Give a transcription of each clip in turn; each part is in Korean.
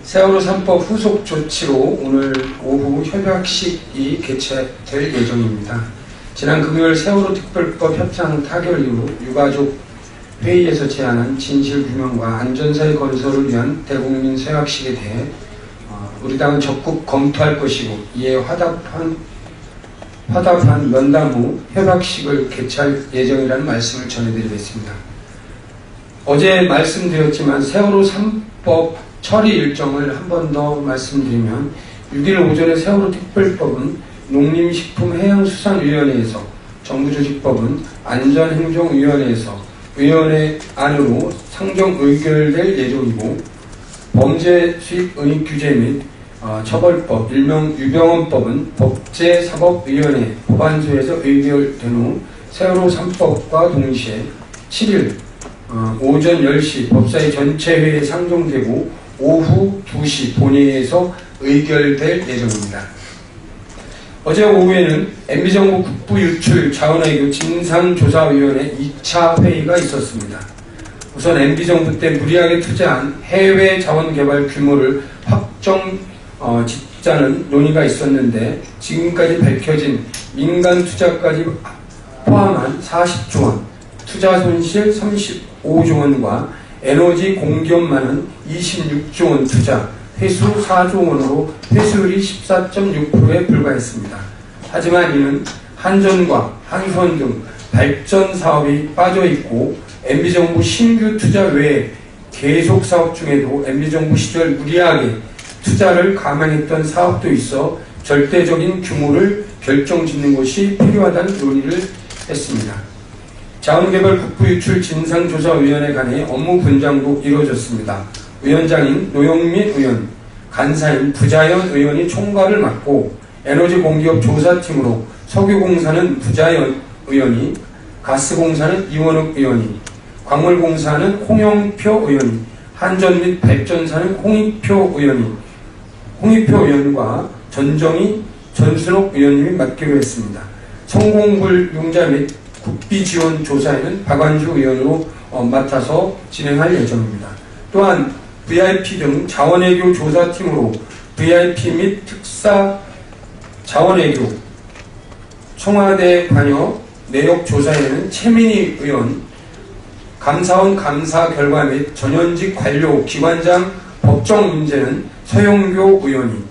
세월호 3법 후속 조치로 오늘 오후 협약식이 개최될 예정입니다. 지난 금요일 세월호 특별법 협상 타결 이후 유가족 회의에서 제안한 진실규명과 안전사회 건설을 위한 대국민 서약식에 대해 우리 당은 적극 검토할 것이고 이에 화답한 면담 후 협약식을 개최할 예정이라는 말씀을 전해드리겠습니다. 어제 말씀드렸지만 세월호 3법 처리 일정을 한 번 더 말씀드리면 6일 오전에 세월호 특별법은 농림식품해양수산위원회에서 정부조직법은 안전행정위원회에서 위원회 안으로 상정 의결될 예정이고 범죄 수익 은닉 규제 및 처벌법, 일명 유병헌법은 법제사법위원회 법안소에서 의결된 후 세월호 3법과 동시에 7일 오전 10시 법사위 전체회의에 상정되고 오후 2시 본회의에서 의결될 예정입니다. 어제 오후에는 MB정부 국부유출 자원외교 진상조사위원회 2차 회의가 있었습니다. 우선 MB정부 때 무리하게 투자한 해외 자원개발 규모를 확정 짓자는 논의가 있었는데 지금까지 밝혀진 민간 투자까지 포함한 40조 원, 투자 손실 35조 원과 에너지 공기업만은 26조 원 투자, 회수 4조 원으로 회수율이 14.6%에 불과했습니다. 하지만 이는 한전과 한수원 등 발전 사업이 빠져있고 MB정부 신규 투자 외에 계속 사업 중에도 MB정부 시절 무리하게 투자를 감행했던 사업도 있어 절대적인 규모를 결정짓는 것이 필요하다는 논의를 했습니다. 자원개발 국부유출 진상조사위원회 간의 업무 분장도 이루어졌습니다. 위원장인 노영민 의원, 간사인 부자연 의원이 총괄을 맡고 에너지 공기업 조사팀으로 석유공사는 부자연 의원이, 가스공사는 이원욱 의원이, 광물공사는 홍영표 의원이, 한전 및 발전사는 홍익표 의원과 전순옥 의원님이 맡기로 했습니다. 성공불 융자 및 국비지원 조사에는 박완주 의원으로 맡아서 진행할 예정입니다. 또한 VIP 등 자원외교 조사팀으로 VIP 및 특사 자원외교, 청와대 관여 내역 조사에는 최민희 의원, 감사원 감사 결과 및 전현직 관료 기관장 법정 문제는 서영교 의원이,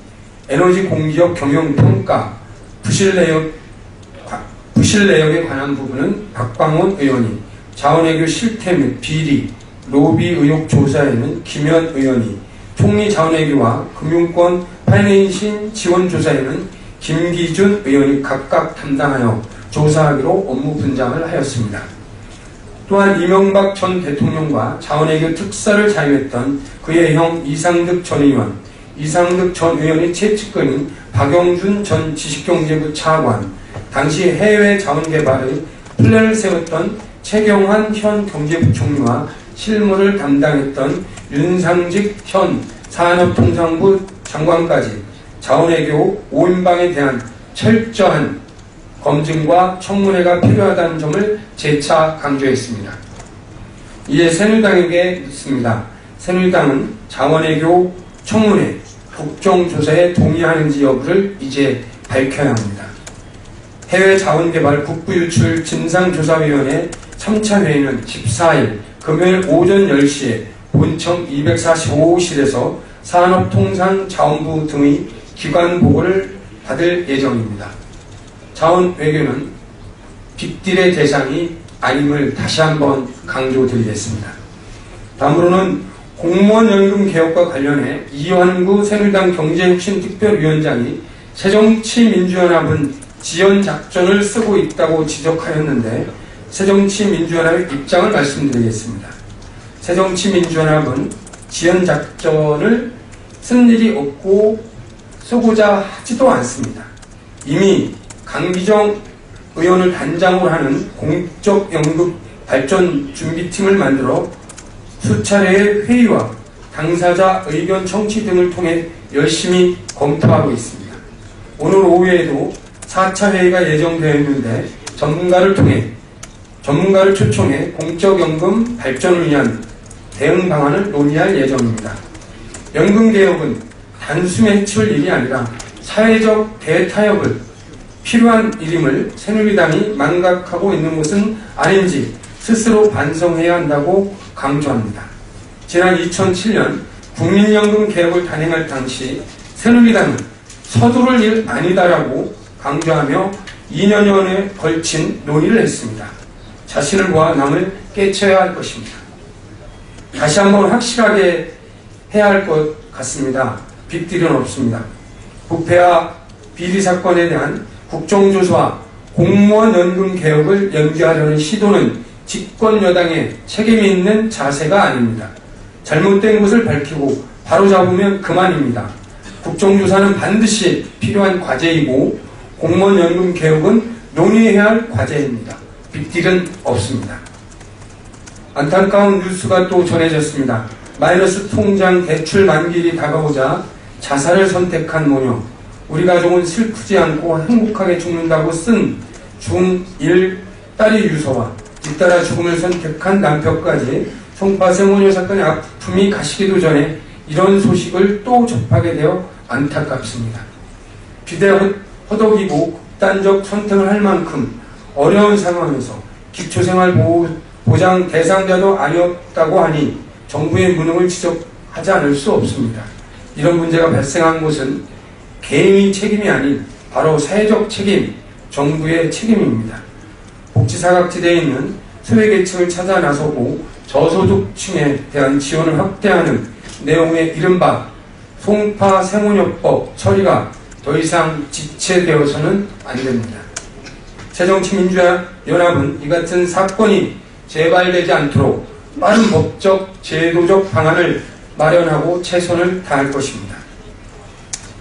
에너지 공기업 경영평가, 부실 내역에 관한 부분은 박광원 의원이, 자원외교 실태 및 비리, 로비 의혹 조사에는 김현 의원이, 총리 자원외교와 금융권 파이낸싱 지원 조사에는 김기준 의원이 각각 담당하여 조사하기로 업무 분장을 하였습니다. 또한 이명박 전 대통령과 자원외교 특사를 자유했던 그의 형 이상득 전 의원, 이상득 전 의원의 최측근인 박영준 전 지식경제부 차관, 당시 해외 자원개발의 플랜을 세웠던 최경환 현 경제부총리와 실무를 담당했던 윤상직 현 산업통상부 장관까지 자원외교 5인방에 대한 철저한 검증과 청문회가 필요하다는 점을 재차 강조했습니다. 이에 새누리당에게 묻습니다. 새누리당은 자원외교 청문회, 국정조사에 동의하는지 여부를 이제 밝혀야 합니다. 해외 자원개발 국부유출 진상조사위원회 3차 회의는 14일 금요일 오전 10시에 본청 245호실에서 산업통상자원부 등의 기관 보고를 받을 예정입니다. 자원외교는 빅딜의 대상이 아님을 다시 한번 강조드리겠습니다. 다음으로는 공무원연금 개혁과 관련해 이완구 새누리당 경제혁신특별위원장이 새정치민주연합은 지연작전을 쓰고 있다고 지적하였는데 새정치민주연합의 입장을 말씀드리겠습니다. 새정치민주연합은 지연작전을 쓴 일이 없고 쓰고자 하지도 않습니다. 이미 강기정 의원을 단장으로 하는 공적연금 발전준비팀을 만들어 수차례의 회의와 당사자 의견 청취 등을 통해 열심히 검토하고 있습니다. 오늘 오후에도 4차 회의가 예정되어 있는데 전문가를 초청해 공적연금 발전을 위한 대응 방안을 논의할 예정입니다. 연금개혁은 단숨에 해칠 일이 아니라 사회적 대타협을 필요한 일임을 새누리당이 망각하고 있는 것은 아닌지 스스로 반성해야 한다고 강조합니다. 지난 2007년 국민연금 개혁을 단행할 당시 새누리당은 서두를 일 아니다라고 강조하며 2년여에 걸친 논의를 했습니다. 자신을 보아 남을 깨쳐야 할 것입니다. 다시 한번 확실하게 해야 할 것 같습니다. 빅딜은 없습니다. 부패와 비리 사건에 대한 국정조사와 공무원 연금 개혁을 연기하려는 시도는 집권 여당의 책임이 있는 자세가 아닙니다. 잘못된 것을 밝히고 바로잡으면 그만입니다. 국정조사는 반드시 필요한 과제이고 공무원 연금 개혁은 논의해야 할 과제입니다. 빅딜은 없습니다. 안타까운 뉴스가 또 전해졌습니다. 마이너스 통장 대출 만기일이 다가오자 자살을 선택한 모녀. 우리 가족은 슬프지 않고 행복하게 죽는다고 쓴 중1 딸이 유서와 뒤따라 죽음을 선택한 남편까지 송파세 모녀 사건의 아픔이 가시기도 전에 이런 소식을 또 접하게 되어 안타깝습니다. 비대 허덕이고 극단적 선택을 할 만큼 어려운 상황에서 기초생활보장 대상자도 아니었다고 하니 정부의 무능을 지적하지 않을 수 없습니다. 이런 문제가 발생한 것은 개인의 책임이 아닌 바로 사회적 책임, 정부의 책임입니다. 복지사각지대에 있는 소외계층을 찾아 나서고 저소득층에 대한 지원을 확대하는 내용의 이른바 송파 생혼요법 처리가 더 이상 지체되어서는 안 됩니다. 새정치민주연합은 이 같은 사건이 재발되지 않도록 빠른 법적, 제도적 방안을 마련하고 최선을 다할 것입니다.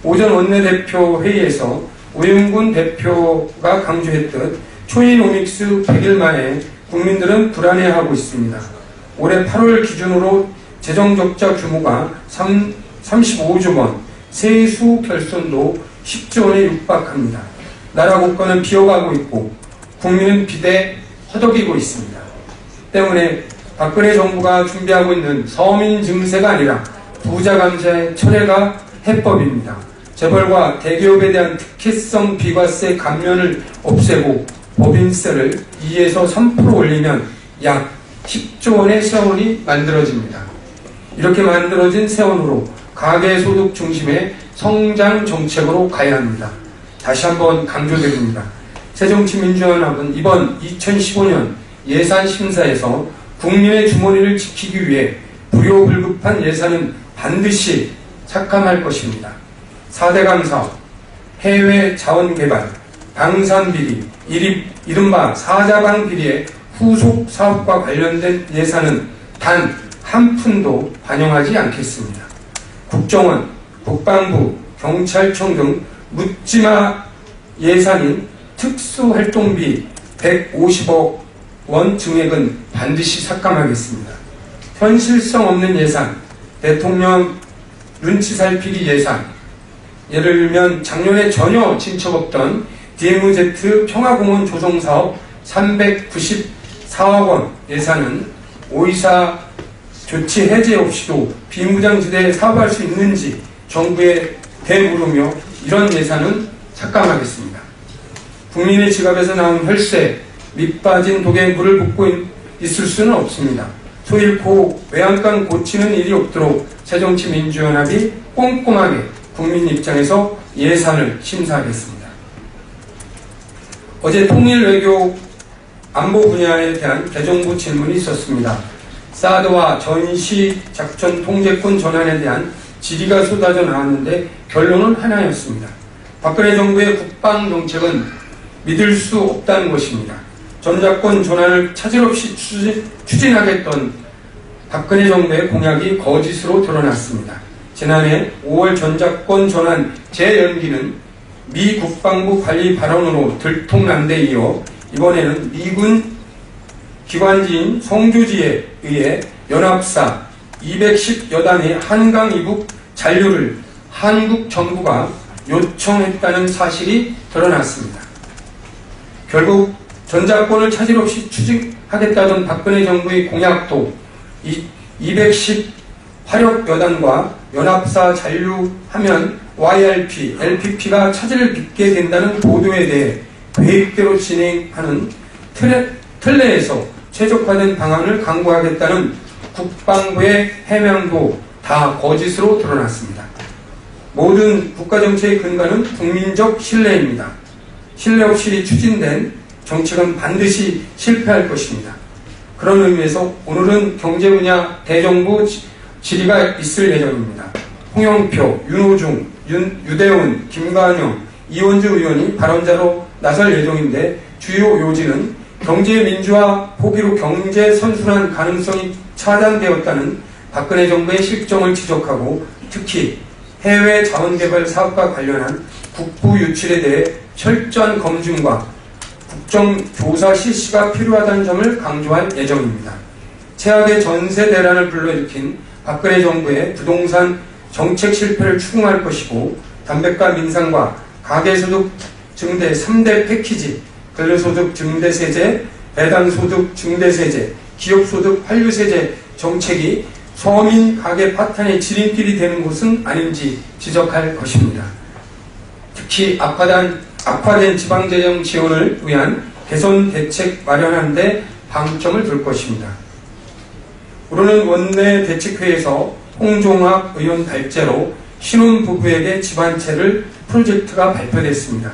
오전 원내대표 회의에서 오영군 대표가 강조했듯 초이노믹스 100일 만에 국민들은 불안해하고 있습니다. 올해 8월 기준으로 재정적자 규모가 35조 원, 세수 결손도 10조 원에 육박합니다. 나라 국가는 비어가고 있고 국민은 비대 허덕이고 있습니다. 때문에 박근혜 정부가 준비하고 있는 서민 증세가 아니라 부자 감세의 철회가 해법입니다. 재벌과 대기업에 대한 특혜성 비과세 감면을 없애고 법인세를 2에서 3% 올리면 약 10조 원의 세원이 만들어집니다. 이렇게 만들어진 세원으로 가계소득 중심의 성장 정책으로 가야 합니다. 다시 한번 강조드립니다. 새정치민주연합은 이번 2015년 예산심사에서 국민의 주머니를 지키기 위해 불효불급한 예산은 반드시 삭감할 것입니다. 4대 강사업, 해외 자원개발, 방산비리, 이른바 사자방 비리의 후속 사업과 관련된 예산은 단 한 푼도 반영하지 않겠습니다. 국정원, 국방부, 경찰청 등 묻지마 예산인 특수활동비 150억 원 증액은 반드시 삭감하겠습니다. 현실성 없는 예산, 대통령 눈치 살피기 예산, 예를 들면 작년에 전혀 진척 없던 DMZ 평화공원 조성사업 394억 원 예산은 5.24 조치 해제 없이도 비무장지대에 사업할 수 있는지 정부에 대물으며 이런 예산은 삭감하겠습니다. 국민의 지갑에서 나온 혈세, 밑빠진 독에 물을 붓고 있을 수는 없습니다. 소 잃고 외양간 고치는 일이 없도록 새정치민주연합이 꼼꼼하게 국민 입장에서 예산을 심사하겠습니다. 어제 통일외교 안보 분야에 대한 대정부 질문이 있었습니다. 사드와 전시작전 통제권 전환에 대한 질의가 쏟아져 나왔는데 결론은 하나였습니다. 박근혜 정부의 국방정책은 믿을 수 없다는 것입니다. 전작권 전환을 차질 없이 추진하겠던 박근혜 정부의 공약이 거짓으로 드러났습니다. 지난해 5월 전작권 전환 재연기는 미 국방부 관리 발언으로 들통난 데 이어 이번에는 미군 기관지인 성조지에 의해 연합사 210여단의 한강 이북 잔류를 한국 정부가 요청했다는 사실이 드러났습니다. 결국 전작권을 차질 없이 추진하겠다던 박근혜 정부의 공약도 210 화력여단과 연합사 잔류하면 YRP, LPP가 차질을 빚게 된다는 보도에 대해 계획대로 진행하는 틀내에서 최적화된 방안을 강구하겠다는 국방부의 해명도 다 거짓으로 드러났습니다. 모든 국가정책의 근간은 국민적 신뢰입니다. 신뢰 없이 추진된 정책은 반드시 실패할 것입니다. 그런 의미에서 오늘은 경제 분야 대정부 질의가 있을 예정입니다. 홍영표, 윤호중, 유대훈, 김관영, 이원주 의원이 발언자로 나설 예정인데 주요 요지는 경제 민주화 포기로 경제 선순환 가능성이 차단되었다는 박근혜 정부의 실정을 지적하고 특히 해외 자원개발 사업과 관련한 국부 유출에 대해 철저한 검증과 국정조사 실시가 필요하다는 점을 강조할 예정입니다. 최악의 전세 대란을 불러일으킨 박근혜 정부의 부동산 정책 실패를 추궁할 것이고 담배가 민상과 가계소득 증대 3대 패키지, 근로소득 증대세제, 배당소득 증대세제, 기업소득 환류세제 정책이 서민 가계 파탄의 지름길이 되는 곳은 아닌지 지적할 것입니다. 특히 악화된 지방재정 지원을 위한 개선 대책 마련하는 데 방점을 둘 것입니다. 오늘은 원내 대책회의에서 홍종학 의원 발제로 신혼부부에게 집안채를 프로젝트가 발표됐습니다.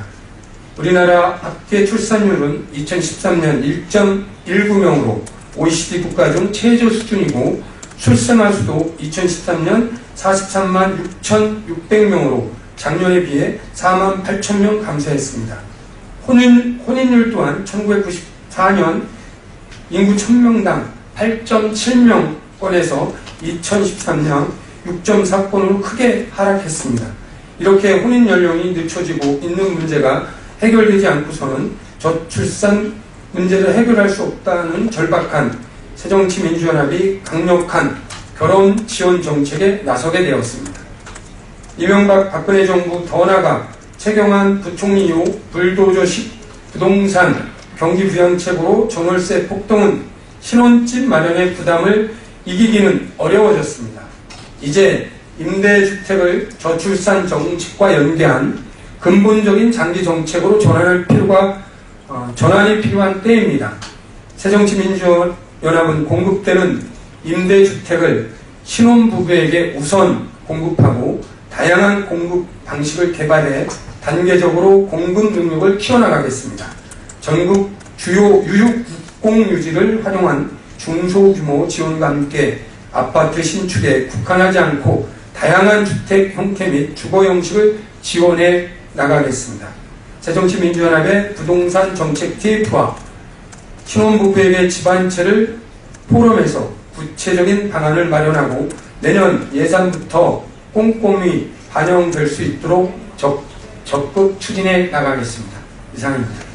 우리나라 학계 출산율은 2013년 1.19명으로 OECD 국가 중 최저 수준이고 출생아 수도 2013년 43만 6,600명으로 작년에 비해 4만 8,000명 감소했습니다. 혼인율 또한 1994년 인구 1000명당 8.7명권에서 2013년 6.4건으로 크게 하락했습니다. 이렇게 혼인 연령이 늦춰지고 있는 문제가 해결되지 않고서는 저출산 문제를 해결할 수 없다는 절박한 새정치민주연합이 강력한 결혼 지원 정책에 나서게 되었습니다. 이명박 박근혜 정부 더 나아가 최경환 부총리 이후 불도저식 부동산 경기 부양책으로 전월세 폭등은 신혼집 마련의 부담을 이기기는 어려워졌습니다. 이제 임대주택을 저출산 정책과 연계한 근본적인 장기 정책으로 전환이 필요한 때입니다. 새정치민주연합은 공급되는 임대주택을 신혼부부에게 우선 공급하고 다양한 공급 방식을 개발해 단계적으로 공급 능력을 키워나가겠습니다. 전국 주요 유휴국공유지를 활용한 중소규모 지원과 함께 아파트 신축에 국한하지 않고 다양한 주택 형태 및 주거 형식을 지원해 나가겠습니다. 새정치민주연합의 부동산 정책 TF와 신혼부부에게 집안채를 포럼에서 구체적인 방안을 마련하고 내년 예산부터 꼼꼼히 반영될 수 있도록 적극 추진해 나가겠습니다. 이상입니다.